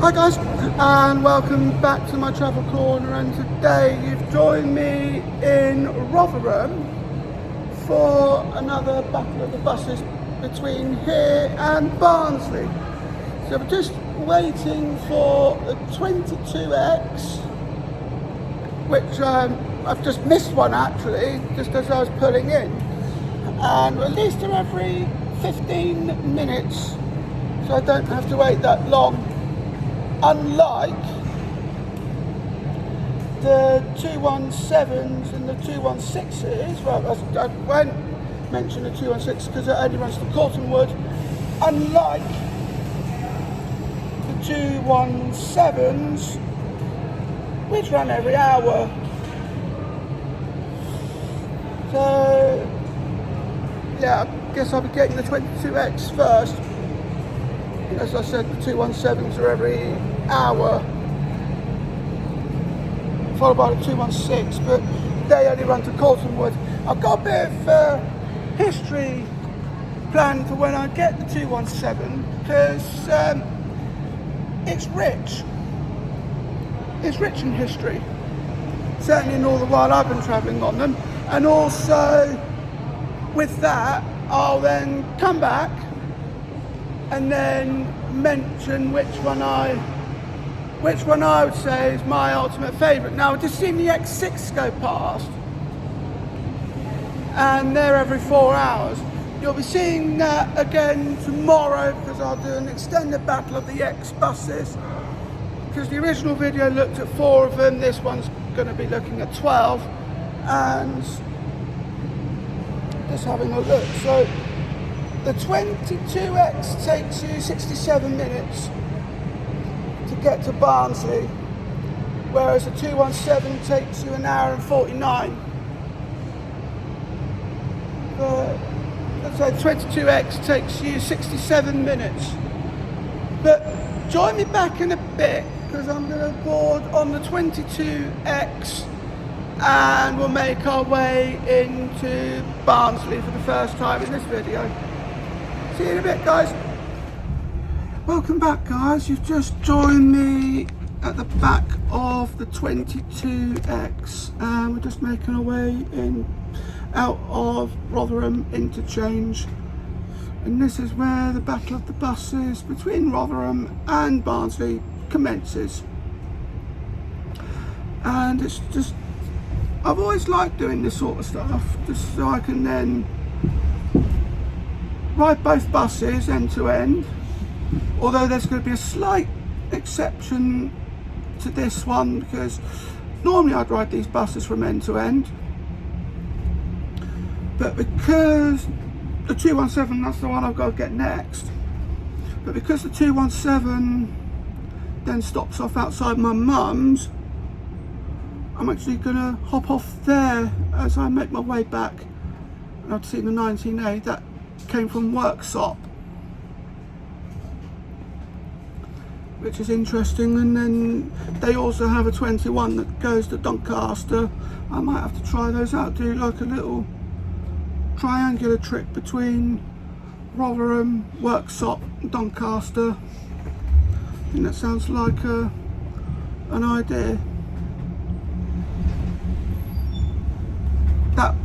Hi guys, and welcome back to my travel corner, and today you've joined me in Rotherham for another battle of the buses between here and Barnsley. So we're just waiting for the 22X, which I've just missed one actually, just as I was pulling in, and at least they're every 15 minutes, so I don't have to wait that long. Unlike the 217s and the 216s, well, I won't mention the 216 because it only runs to Coltonwood. Unlike the 217s, which run every hour. So, yeah, I guess I'll be getting the 22X first. As I said, the 217s are every hour, followed by the 216, but they only run to Coltonwood. I've got a bit of history planned for when I get the 217 because it's rich. It's rich in history, certainly in all the while I've been travelling on them. And also with that, I'll then come back and then mention which one I would say is my ultimate favourite. Now, I've just seen the X6 go past, and they're every 4 hours. You'll be seeing that again tomorrow because I'll do an extended battle of the X buses, because the original video looked at 4 of them. This one's going to be looking at 12, and just having a look. So the 22X takes you 67 minutes to get to Barnsley, whereas the 217 takes you an hour and 49. Let's say 22X takes you 67 minutes. But join me back in a bit because I'm going to board on the 22X and we'll make our way into Barnsley for the first time in this video. See you in a bit, guys. Welcome back, guys. You've just joined me at the back of the 22X, and we're just making our way in out of Rotherham interchange, and this is where the battle of the buses between Rotherham and Barnsley commences. And it's just, I've always liked doing this sort of stuff just so I can then ride both buses end to end, although there's going to be a slight exception to this one because normally I'd ride these buses from end to end, but because the 217, that's the one I've got to get next, but because the 217 then stops off outside my mum's, I'm actually going to hop off there as I make my way back. And I've seen the 19A that came from Worksop, which is interesting, and then they also have a 21 that goes to Doncaster. I might have to try those out, do like a little triangular trip between Rotherham, Worksop and Doncaster. I think that sounds like an idea. That'd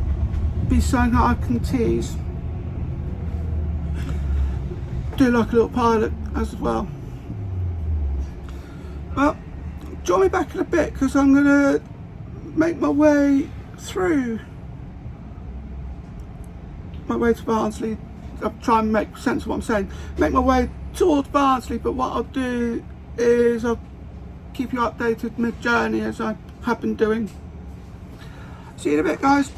be something that I can tease. Do like a little pilot as well. Well, join me back in a bit because I'm going to make my way through my way to Barnsley. I'll try and make sense of what I'm saying. Make my way towards Barnsley, but what I'll do is I'll keep you updated mid-journey as I have been doing. See you in a bit, guys.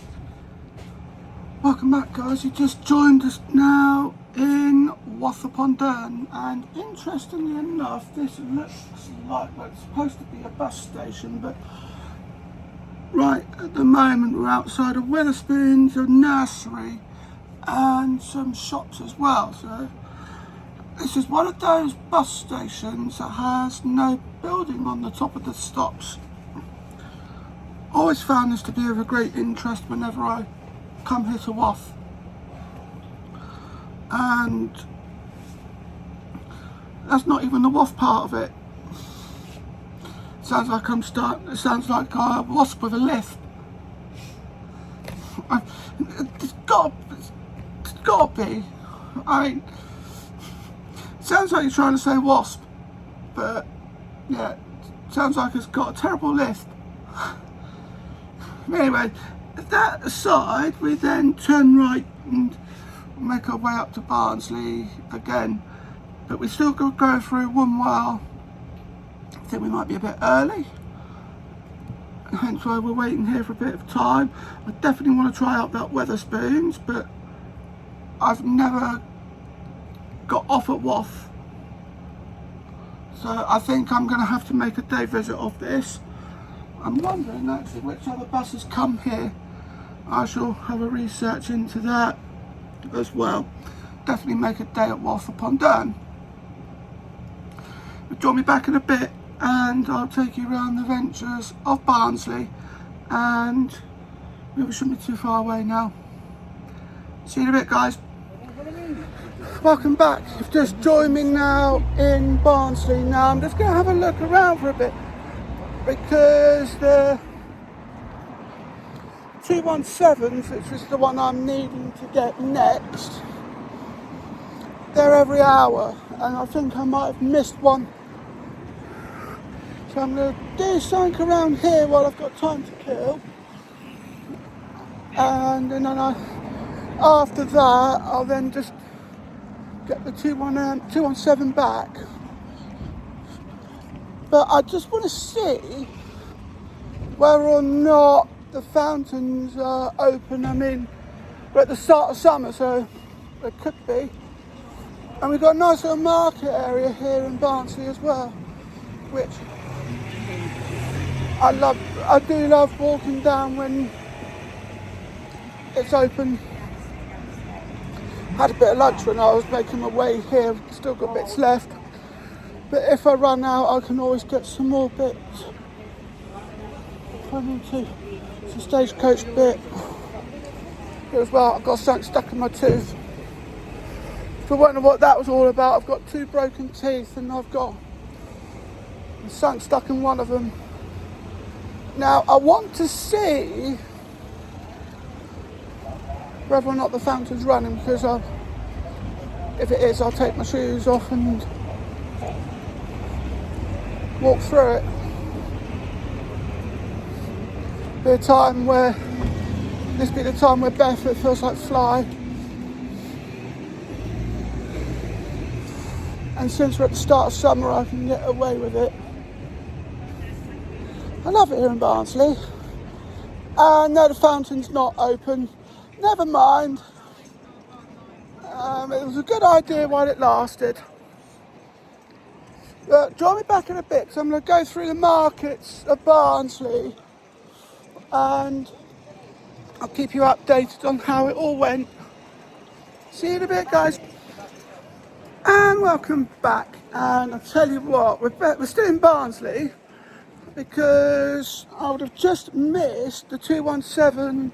Welcome back, guys. You just joined us now in Daren, and interestingly enough, this looks like it's supposed to be a bus station, but right at the moment we're outside of Wetherspoons, a nursery and some shops as well. So this is one of those bus stations that has no building on the top of the stops. Always found this to be of a great interest whenever I come here to Wath. And that's not even the Wath part of it. sounds like it sounds like a wasp with a lisp. It's got to be. I mean, it sounds like you're trying to say wasp, but yeah, it sounds like it's got a terrible lisp. Anyway, that aside, we then turn right and make our way up to Barnsley again, but we still got to go through one mile. I think we might be a bit early, hence why we're waiting here for a bit of time. I definitely want to try out that Wetherspoons, but I've never got off at Wath, so I think I'm going to have to make a day visit of this. I'm wondering actually which other buses come here. I shall have a research into that as well. Definitely make a day at Wath upon Daren. Join me back in a bit and I'll take you around the ventures of Barnsley, and we shouldn't be too far away now. See you in a bit, guys. Welcome back. You've just joined me now in Barnsley. Now I'm just going to have a look around for a bit, because the 217s, which is the one I'm needing to get next, they're every hour, and I think I might have missed one. So I'm going to do something around here while I've got time to kill, and then after that I'll then just get the 217 back. But I just want to see whether or not the fountains are open. I mean, we're at the start of summer, so it could be. And we've got a nice little market area here in Barnsley as well, which I love. I do love walking down when it's open. Had a bit of lunch when I was making my way here, still got bits left. But if I run out, I can always get some more bits. If I need to, it's a stagecoach bit. Here as well, I've got something stuck in my tooth. If you wonder what that was all about, I've got 2 broken teeth and I've got something stuck in one of them. Now, I want to see whether or not the fountain's running, because if it is, I'll take my shoes off and walk through it. Be a time where this be the time where barefoot feels like fly. And since we're at the start of summer, I can get away with it. I love it here in Barnsley. No, the fountain's not open. Never mind. It was a good idea while it lasted. Join me back in a bit, because I'm going to go through the markets of Barnsley and I'll keep you updated on how it all went. See you in a bit, guys. And welcome back. And I'll tell you what, we're still in Barnsley, because I would have just missed the 217,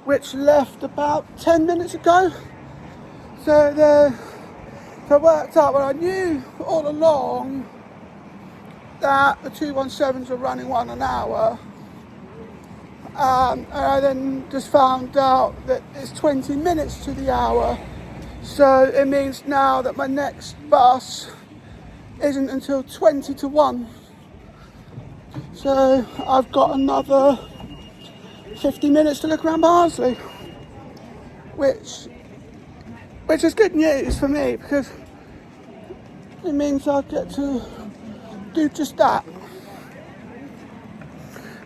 which left about 10 minutes ago. So it worked out. Well, I knew all along that the 217s were running one an hour. And I then just found out that it's 20 minutes to the hour. So it means now that my next bus isn't until 20 to 1. So I've got another 50 minutes to look around Barnsley, which is good news for me, because it means I get to do just that.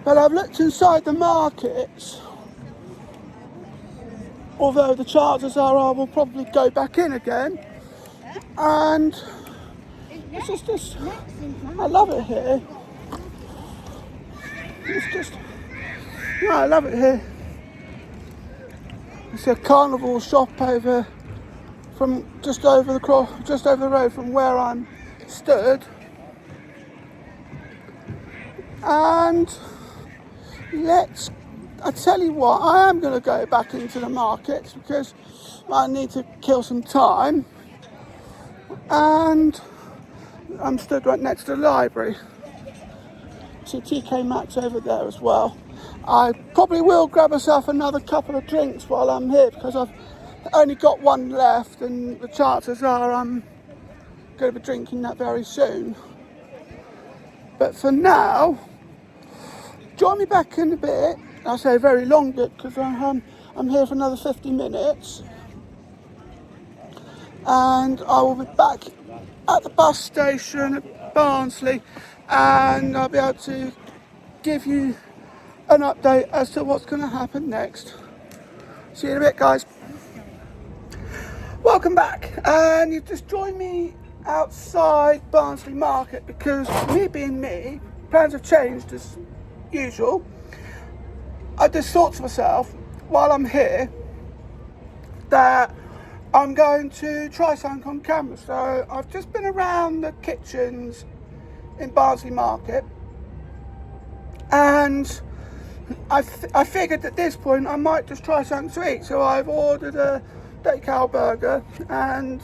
But I've looked inside the markets, although the chances are I will probably go back in again, and it's just I love it here. I love it here. It's a carnival shop over from just over the road from where I'm stood, and I tell you what, I am going to go back into the markets because I need to kill some time, and I'm stood right next to the library. to TK Maxx over there as well. I probably will grab myself another couple of drinks while I'm here because I've only got one left and the chances are I'm going to be drinking that very soon. But for now, join me back in a bit. I say a very long bit because I'm here for another 50 minutes. And I will be back at the bus station at Barnsley and I'll be able to give you an update as to what's going to happen next. See you in a bit, guys. Welcome back, and you've just joined me outside Barnsley Market because me being me, plans have changed as usual. I just thought to myself while I'm here that I'm going to try something on camera. So I've just been around the kitchens in Barnsley Market and I figured at this point I might just try something to eat. So I've ordered a dirty cow burger and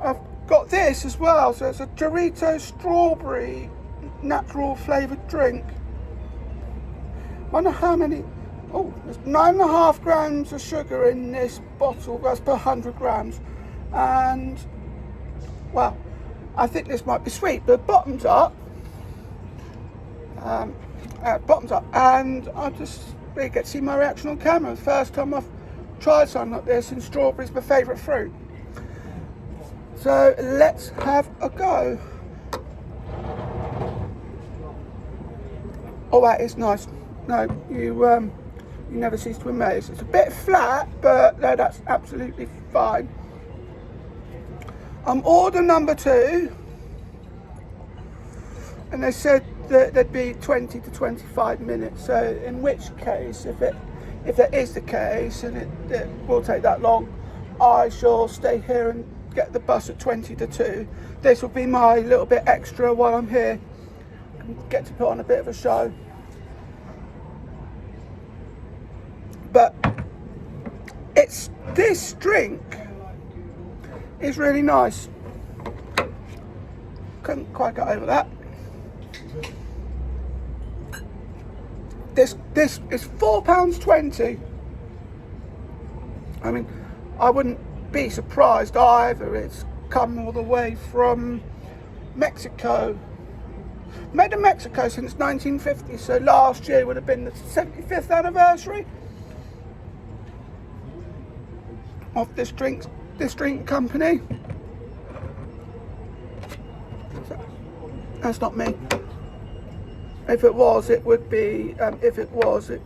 I've got this as well. So it's a Dorito strawberry natural flavoured drink. I wonder how many. Oh, there's 9.5 grams of sugar in this bottle, that's per 100 grams. And, well, I think this might be sweet, but bottoms up. Bottoms up. And I just really get to see my reaction on camera. The first time I've tried something like this, and strawberry's my favourite fruit. So let's have a go. Oh, that is nice. No, you never cease to amaze. It's a bit flat, but no, that's absolutely fine. I'm order number 2, and they said that there'd be 20 to 25 minutes. So in which case, if that is the case, and it will take that long, I shall stay here and get the bus at 20 to 2. This will be my little bit extra while I'm here and get to put on a bit of a show. But this drink is really nice. Couldn't quite get over that. This is £4.20. I mean, I wouldn't be surprised either. It's come all the way from Mexico. Made in Mexico since 1950, so last year would have been the 75th anniversary of this drink company. That's not me. If it was, it would be. If it was, it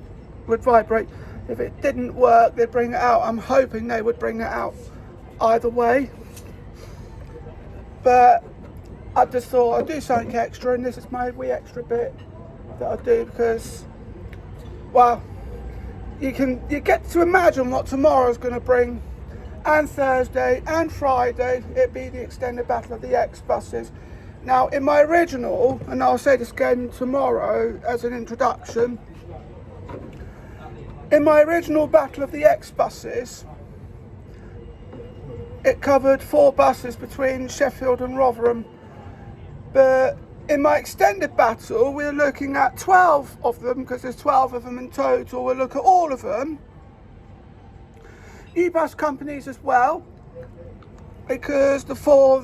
would vibrate. If it didn't work, they'd bring it out. I'm hoping they would bring it out either way. But I just thought I'd do something extra, and this is my wee extra bit that I do because, well, you get to imagine what tomorrow's going to bring. And Thursday and Friday, it'd be the extended Battle of the X buses. Now, in my original, and I'll say this again tomorrow as an introduction, in my original Battle of the X buses, it covered 4 buses between Sheffield and Rotherham. But in my extended battle, we're looking at 12 of them, because there's 12 of them in total. We'll look at all of them. E-bus companies as well, because the four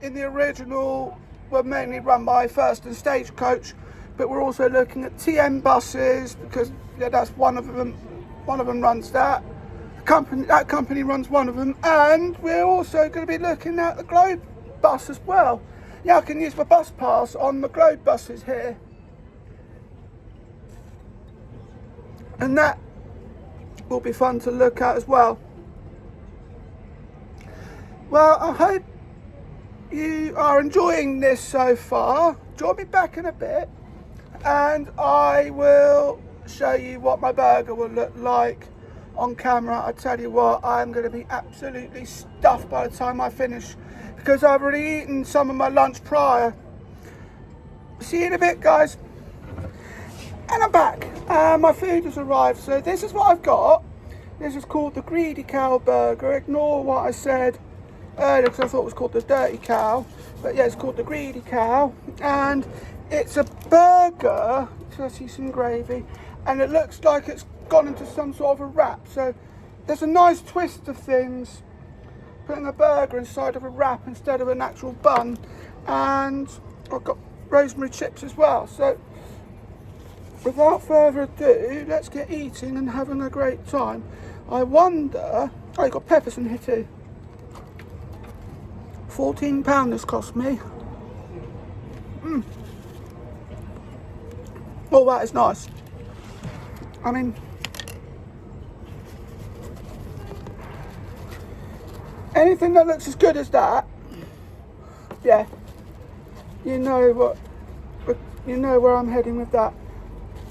in the original were mainly run by First and Stagecoach, but we're also looking at TM buses because that's one of them runs that. That company runs one of them, and we're also going to be looking at the Globe bus as well. Yeah, I can use my bus pass on the Globe buses here, and that will be fun to look at as well. Well, I hope you are enjoying this so far. Join me back in a bit and I will show you what my burger will look like on camera. I tell you what, I'm going to be absolutely stuffed by the time I finish because I've already eaten some of my lunch prior. See you in a bit, guys. And I'm back. My food has arrived, so this is what I've got. This is called the Greedy Cow Burger. Ignore what I said earlier because I thought it was called the Dirty Cow. But yeah, it's called the Greedy Cow, and it's a burger. So I see some gravy, and it looks like it's gone into some sort of a wrap. So there's a nice twist of things, putting a burger inside of a wrap instead of an actual bun. And I've got rosemary chips as well. So without further ado, let's get eating and having a great time. I wonder, oh, you've got peppers in here too. £14 this cost me. Oh, that is nice. I mean, anything that looks as good as that, yeah, you know where I'm heading with that.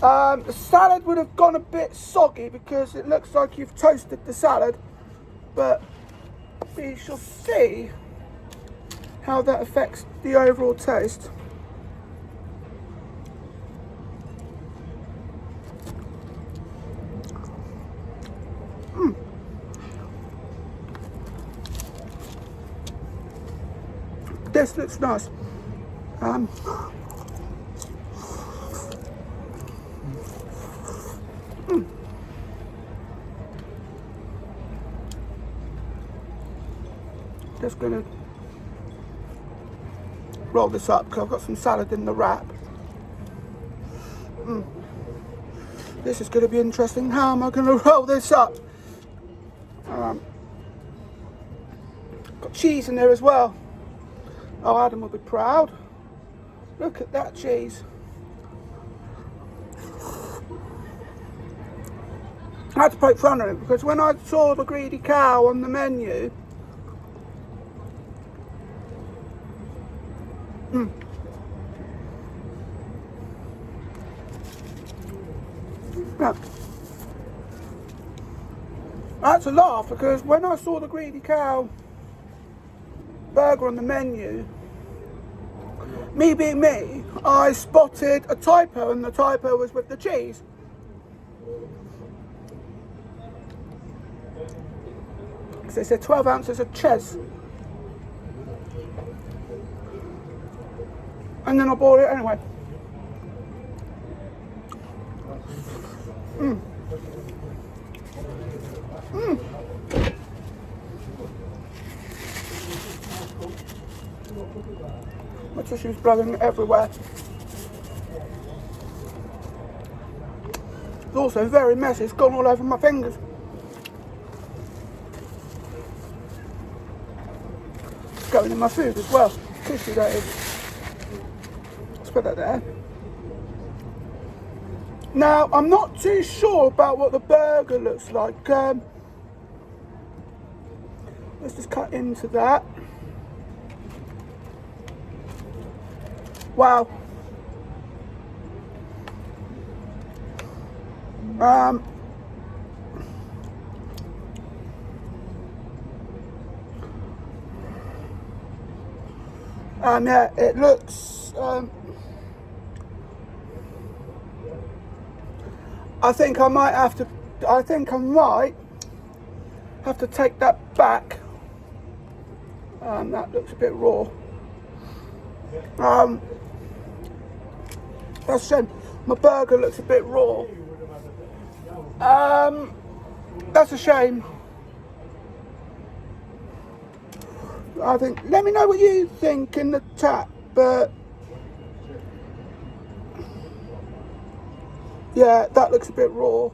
The salad would have gone a bit soggy because it looks like you've toasted the salad, but we shall see how that affects the overall taste. This looks nice. Just gonna roll this up because I've got some salad in the wrap. This is going to be interesting. How am I going to roll this up? Got cheese in there as well. Oh, Adam will be proud. Look at that cheese. I had to poke fun at it because when I saw the Greedy Cow on the menu, yeah. I had to laugh because when I saw the Greedy Cow burger on the menu, me being me, I spotted a typo, and the typo was with the cheese. So they said 12 ounces of cheese. And then I bought it anyway. My tissue's blowing everywhere. It's also very messy, it's gone all over my fingers. It's going in my food as well. Tissue that is. Let's put that there. Now, I'm not too sure about what the burger looks like. Let's just cut into that. Wow. Yeah, it looks, I think I might have to take that back. That looks a bit raw. That's a shame. My burger looks a bit raw. That's a shame. I think, let me know what you think in the chat, but yeah, that looks a bit raw.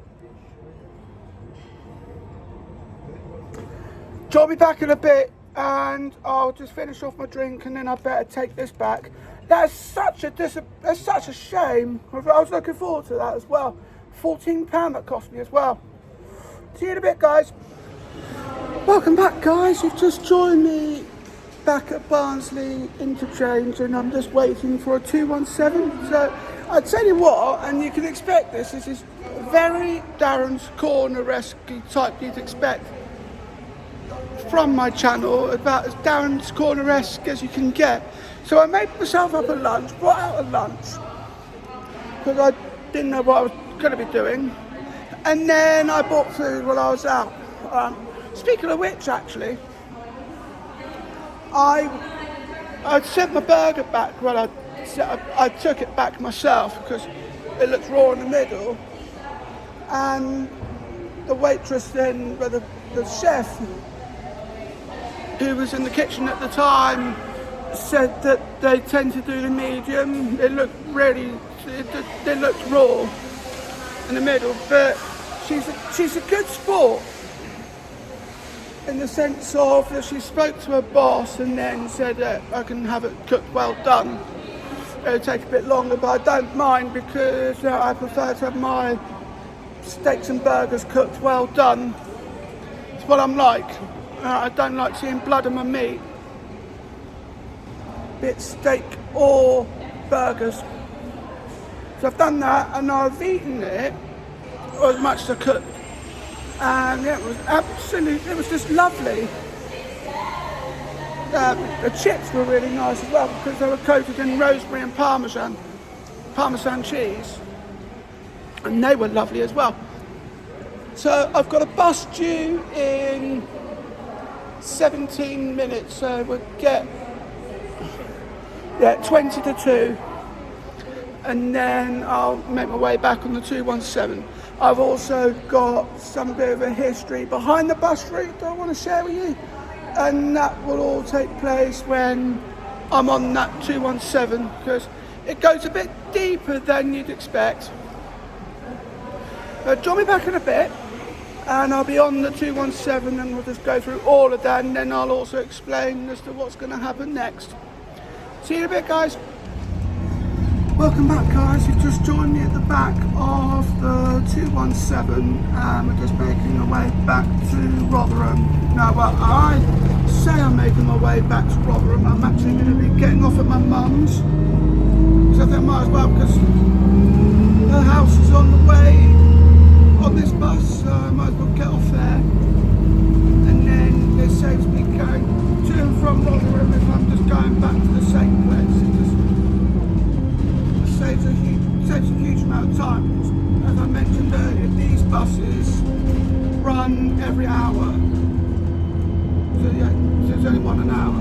Join me back in a bit and I'll just finish off my drink and then I better take this back. That's such a shame. I was looking forward to that as well. £14 that cost me as well. See you in a bit, guys. Welcome back, guys. You've just joined me back at Barnsley interchange and I'm just waiting for a 217. So I tell you what, and you can expect this is very Daren's Corner-esque type you'd expect from my channel, about as Daren's Corner-esque as you can get. So I made myself up a lunch, brought out a lunch because I didn't know what I was going to be doing, and then I bought food while I was out. Speaking of which, actually, I I'd sent my burger back. Well, I took it back myself because it looks raw in the middle. And the waitress then, well, the chef who was in the kitchen at the time, said that they tend to do the medium. It looked raw in the middle, but she's a good sport in the sense of that she spoke to her boss and then said that I can have it cooked well done. It'll take a bit longer, but I don't mind because I prefer to have my steaks and burgers cooked well done. It's what I'm like. I don't like seeing blood on my meat, be it steak or burgers. So I've done that and I've eaten it as much as I could. And it was it was just lovely. The chips were really nice as well because they were coated in rosemary and parmesan cheese. And they were lovely as well. So I've got a bus due in 17 minutes, so we'll get 20 to 2 and then I'll make my way back on the 217. I've also got some bit of a history behind the bus route that I want to share with you, and that will all take place when I'm on that 217 because it goes a bit deeper than you'd expect. Join me back in a bit and I'll be on the 217 and we'll just go through all of that, and then I'll also explain as to what's going to happen next. See you in a bit, guys. Welcome back, guys. You've just joined me at the back of the 217 and we're just making our way back to Rotherham. Now, well, I say I'm making my way back to Rotherham. I'm actually going to be getting off at my mum's, so I think I might as well, because her house is on the way on this bus, so I might as well get off there. And then it saves me going to and from Rotherham if I'm just going back to the same place. It saves a huge amount of time. As I mentioned earlier, these buses run every hour. So it's only one an hour.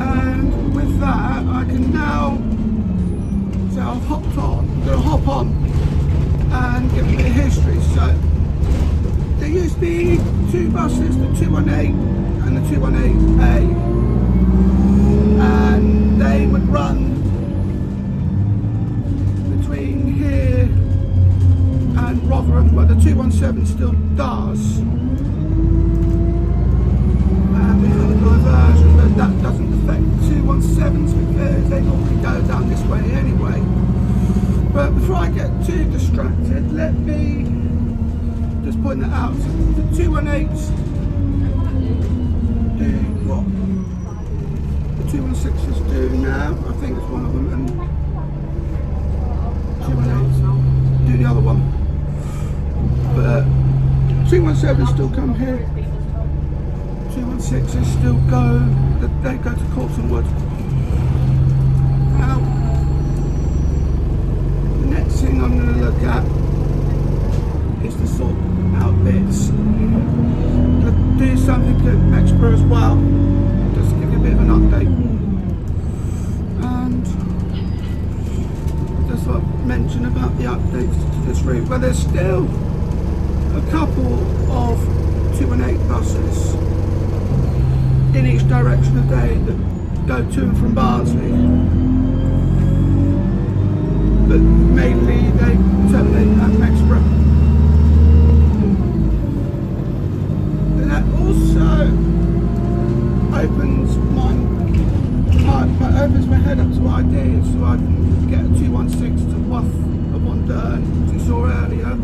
And with that, I can now, so I've hopped on, I'm going to hop on and give a bit of history. So there used to be two buses, the 218 and the 218A, and they would run between here and Rotherham. Well, the 217 still does, and we have a diversion, but that doesn't affect the 217s because they normally go down this way anyway. But before I get too distracted, let me just point that out. So the 218s do what the 216s do now. I think it's one of them, and 218s do the other one. But 217s still come here. 216s still go. They go to Corton Wood. Now, thing I'm going to look at is to sort out bits. I'm going to do something at Mexborough as well, just to give you a bit of an update. And just what I mentioned about the updates to this route, but there's still a couple of 218 buses in each direction a day that go to and from Barnsley. But mainly they terminate at Mexborough. And that also opens my head up to ideas, so I can get a 216 to Wuff upon Daren, as you saw earlier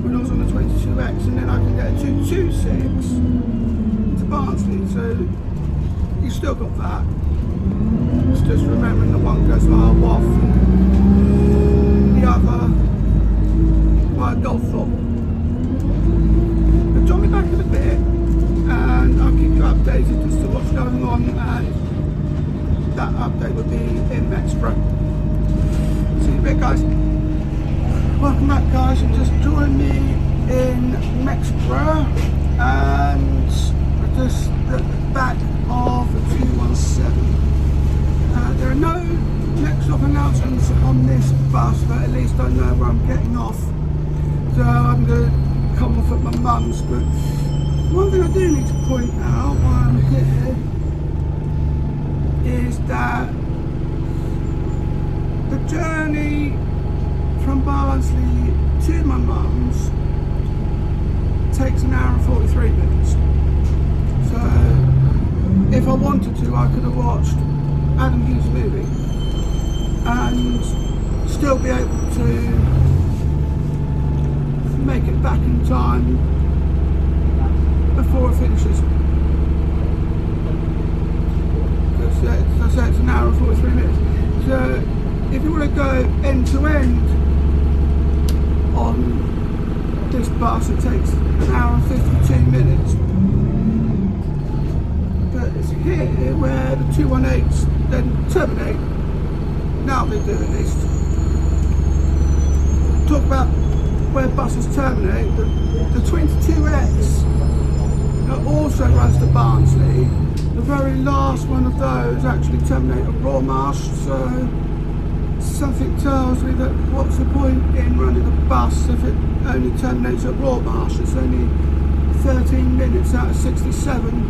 when I was on the 22X, and then I can get a 226 to Barnsley. So you still got that. It's just remembering the one goes via Wuff and the other via Dolthorpe. But join me back in a bit and I'll keep you updated as to what's going on, and that update will be in Mexborough. See you in a bit, guys. Welcome back, guys, and just join me in Mexborough, and we're just at the back of the 217. There are no next stop announcements on this bus, but at least I know where I'm getting off. So I'm going to come off at my mum's. But one thing I do need to point out while I'm here is that the journey from Barnsley to my mum's takes an hour and 43 minutes. So if I wanted to, I could have watched Adam Hughes' movie and still be able to make it back in time before it finishes. Because as I said, it's an hour and 43 minutes. So if you want to go end to end on this bus, it takes an hour and 52 minutes. But it's here where the 218s then terminate. Now they do at least. Talk about where buses terminate. The 22X that also runs to Barnsley, the very last one of those actually terminate at Rawmarsh, so something tells me that what's the point in running a bus if it only terminates at Rawmarsh? It's only 13 minutes out of 67.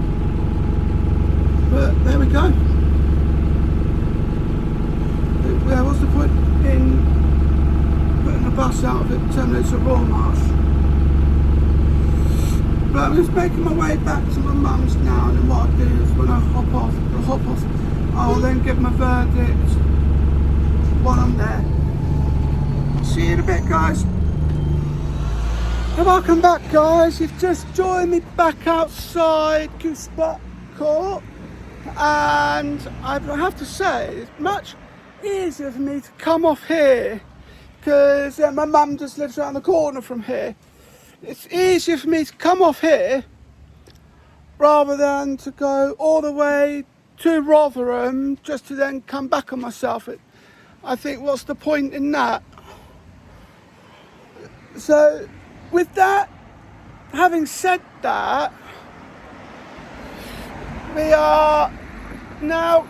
But there we go. Yeah, what's the point in putting a bus out if it terminates at Rawmarsh? But I'm just making my way back to my mum's now, and then what I'll do is when I hop off, I'll then give my verdict while I'm there. See you in a bit, guys. And welcome back, guys. You've just joined me back outside Goosebutt Court, and I have to say it's much easier for me to come off here because my mum just lives around the corner from here. It's easier for me to come off here rather than to go all the way to Rotherham just to then come back on myself. I think what's the point in that? So with that, having said that, we are now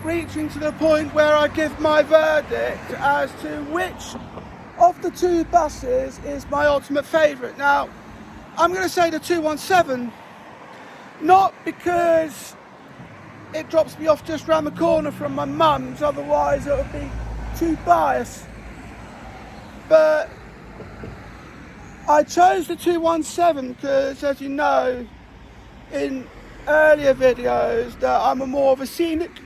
reaching to the point where I give my verdict as to which of the two buses is my ultimate favourite. Now, I'm going to say the 217, not because it drops me off just round the corner from my mum's, otherwise it would be too biased, but I chose the 217 because, as you know, in earlier videos, that I'm a more of a scenic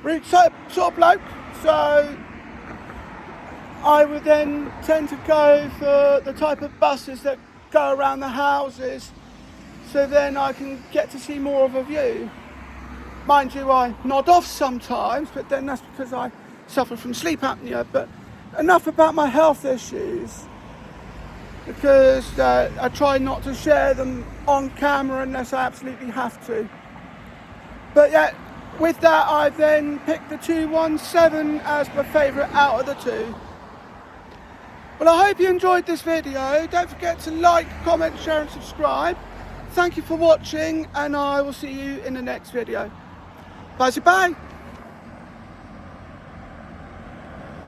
route sort of bloke, so I would then tend to go for the type of buses that go around the houses, so then I can get to see more of a view. Mind you, I nod off sometimes, but then that's because I suffer from sleep apnea. But enough about my health issues, because I try not to share them on camera unless I absolutely have to. But yeah, with that, I then picked the 217 as my favourite out of the two. Well, I hope you enjoyed this video. Don't forget to like, comment, share and subscribe. Thank you for watching, and I will see you in the next video. Bye.